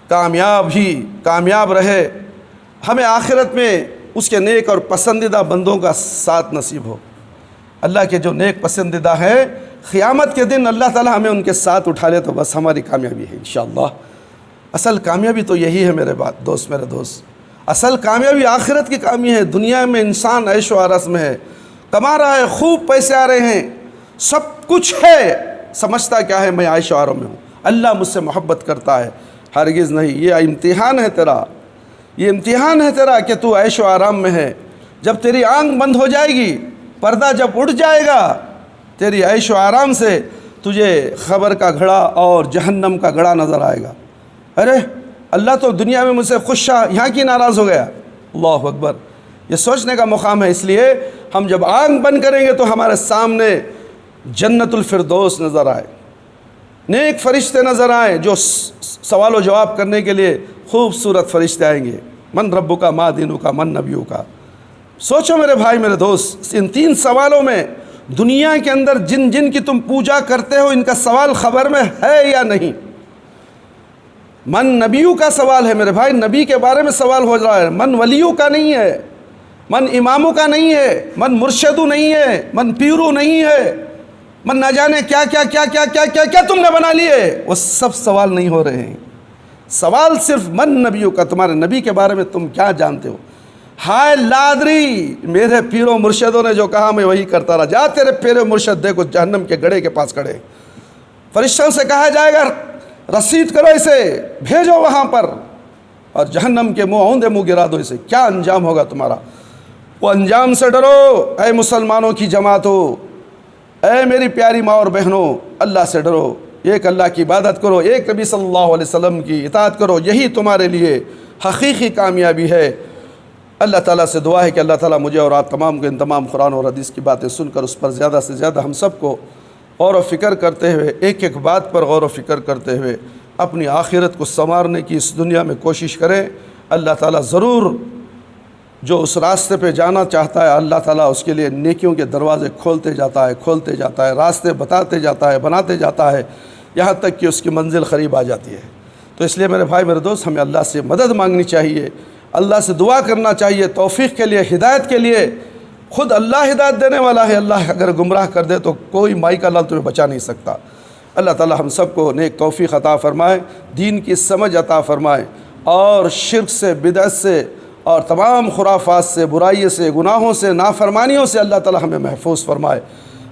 A: کامیاب رہے، ہمیں آخرت میں اس کے نیک اور پسندیدہ بندوں کا ساتھ نصیب ہو۔ اللہ کے جو نیک پسندیدہ ہیں، قیامت کے دن اللہ تعالی ہمیں ان کے ساتھ اٹھا لے تو بس ہماری کامیابی ہے انشاءاللہ۔ اصل کامیابی تو یہی ہے میرے دوست، اصل کامیابی آخرت کی کامیابی ہے۔ دنیا میں انسان عیش و عرس میں ہے، کما رہا ہے، خوب پیسے آ رہے ہیں، سب کچھ ہے، سمجھتا کیا ہے میں عیش و عرس میں ہوں، اللہ مجھ سے محبت کرتا ہے۔ ہرگز نہیں، یہ امتحان ہے تیرا، یہ امتحان ہے تیرا کہ تو عیش و آرام میں ہے۔ جب تیری آنکھ بند ہو جائے گی، پردہ جب اٹھ جائے گا، تیری عیش و آرام سے تجھے خبر کا گھڑا اور جہنم کا گھڑا نظر آئے گا۔ ارے اللہ تو دنیا میں مجھ سے خوش تھا، یہاں کی ناراض ہو گیا۔ اللہ اکبر، یہ سوچنے کا مقام ہے۔ اس لیے ہم جب آنکھ بند کریں گے تو ہمارے سامنے جنت الفردوس نظر آئے، نیک فرشتے نظر آئیں، جو سوال و جواب کرنے کے لیے خوبصورت فرشتے آئیں گے۔ من ربک کا، ما دینک کا، من نبیک کا۔ سوچو میرے بھائی، میرے دوست، ان تین سوالوں میں دنیا کے اندر جن کی تم پوجا کرتے ہو، ان کا سوال خبر میں ہے یا نہیں؟ من نبیوں کا سوال ہے میرے بھائی، نبی کے بارے میں سوال ہو رہا ہے، من ولیوں کا نہیں ہے، من اماموں کا نہیں ہے، من مرشدوں نہیں ہے، من پیروں نہیں ہے، من نہ جانے کیا کیا کیا کیا کیا کیا کیا تم نے بنا لیے، وہ سب سوال نہیں ہو رہے ہیں۔ سوال صرف من نبیوں کا، تمہارے نبی کے بارے میں تم کیا جانتے ہو؟ ہائے لادری، میرے پیروں مرشدوں نے جو کہا میں وہی کرتا رہا۔ جا تیرے پیروں مرشد دیکھو جہنم کے گڑھے کے پاس کھڑے، فرشتوں سے کہا جائے گا رسید کرو اسے، بھیجو وہاں پر، اور جہنم کے منہ اوندے منہ گرا دو اسے۔ کیا انجام ہوگا تمہارا؟ وہ انجام سے ڈرو اے مسلمانوں کی جماعت ہو، اے میری پیاری ماں اور بہنوں، اللہ سے ڈرو، ایک اللہ کی عبادت کرو، ایک نبی صلی اللہ علیہ وسلم کی اطاعت کرو، یہی تمہارے لیے حقیقی کامیابی ہے۔ اللہ تعالیٰ سے دعا ہے کہ اللہ تعالیٰ مجھے اور آپ تمام کو ان تمام قرآن اور حدیث کی باتیں سن کر اس پر زیادہ سے زیادہ ہم سب کو غور و فکر کرتے ہوئے، ایک ایک بات پر غور و فکر کرتے ہوئے اپنی آخرت کو سنوارنے کی اس دنیا میں کوشش کریں۔ اللہ تعالیٰ ضرور جو اس راستے پہ جانا چاہتا ہے، اللہ تعالیٰ اس کے لیے نیکیوں کے دروازے کھولتے جاتا ہے، راستے بتاتے جاتا ہے، بناتے جاتا ہے، یہاں تک کہ اس کی منزل قریب آ جاتی ہے۔ تو اس لیے میرے بھائی میرے دوست، ہمیں اللہ سے مدد مانگنی چاہیے، اللہ سے دعا کرنا چاہیے توفیق کے لیے، ہدایت کے لیے۔ خود اللہ ہدایت دینے والا ہے، اللہ اگر گمراہ کر دے تو کوئی مائی کا لال تمہیں بچا نہیں سکتا۔ اللہ تعالیٰ ہم سب کو نیک توفیق عطا فرمائے، دین کی سمجھ عطا فرمائے، اور شرک سے، بدعت سے، اور تمام خرافات سے، برائی سے، گناہوں سے، نافرمانیوں سے اللہ تعالیٰ ہمیں محفوظ فرمائے۔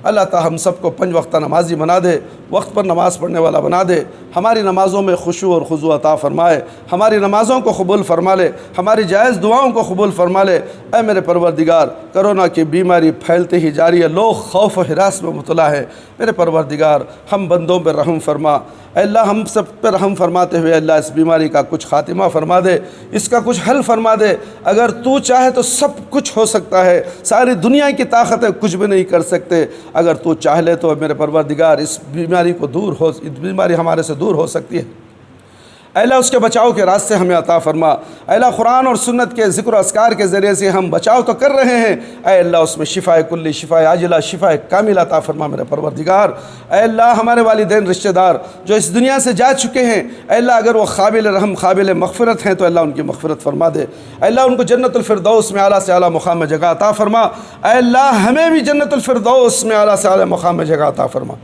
A: اللہ تعالیٰ ہم سب کو 5 وقتہ نمازی بنا دے، وقت پر نماز پڑھنے والا بنا دے، ہماری نمازوں میں خشوع اور خضوع عطا فرمائے، ہماری نمازوں کو قبول فرما لے، ہماری جائز دعاؤں کو قبول فرما لے۔ اے میرے پروردگار، کرونا کی بیماری پھیلتے ہی جاری ہے، لوگ خوف و ہراس میں مبتلا ہے، میرے پروردگار ہم بندوں پر رحم فرما۔ اے اللہ ہم سب پر رحم فرماتے ہوئے اللہ اس بیماری کا کچھ خاتمہ فرما دے، اس کا کچھ حل فرما دے۔ اگر تو چاہے تو سب کچھ ہو سکتا ہے، ساری دنیا کی طاقتیں کچھ بھی نہیں کر سکتے۔ اگر تو چاہ لے تو میرے پروردگار اس بیماری کو اس بیماری ہمارے سے دور ہو سکتی ہے۔ اے اللہ اس کے بچاؤ کے راستے ہمیں عطا فرما۔ اے اللہ قرآن اور سنت کے ذکر و اذکار کے ذریعے سے ہم بچاؤ تو کر رہے ہیں، اے اللہ اس میں شفاء کلی، شفاء عاجلہ، شفاء کامل عطا فرما میرے پروردگار۔ اے اللہ ہمارے والدین، رشتہ دار جو اس دنیا سے جا چکے ہیں، اے اللہ اگر وہ قابل رحم، قابل مغفرت ہیں تو اللہ ان کی مغفرت فرما دے۔ اے اللہ ان کو جنت الفردوس میں اعلیٰ سے اعلیٰ مقام میں جگہ عطا فرما۔ اے اللہ ہمیں بھی جنت الفردوس میں اعلیٰ سے اعلیٰ مقام میں جگہ عطا فرما۔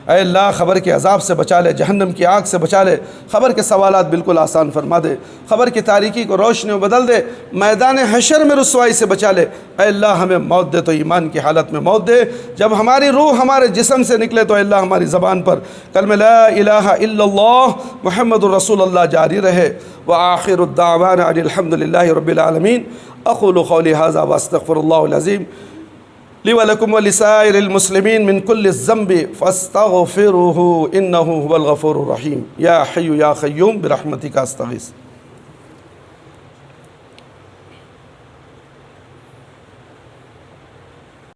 A: اے اللہ خبر کے عذاب سے بچا لے، جہنم کی آگ سے بچا لے، خبر کے سوالات بالکل آسان فرما دے، خبر کی تاریکی کو روشنی میں بدل دے، میدان حشر میں رسوائی سے بچا لے۔ اے اللہ ہمیں موت دے تو ایمان کی حالت میں موت دے، جب ہماری روح ہمارے جسم سے نکلے تو اے اللہ ہماری زبان پر کلمہ لا الہ الا اللہ محمد الرسول اللہ جاری رہے۔ وآخر الدعوانا ان الحمد للہ رب العالمین۔ اقول قولی ھذا واستغفر اللہ العظیم لي ولكم ولسائر المسلمين من كل الذنب فاستغفروه إنه هو الغفور الرحيم يا حي يا قيوم برحمتك أستغيث۔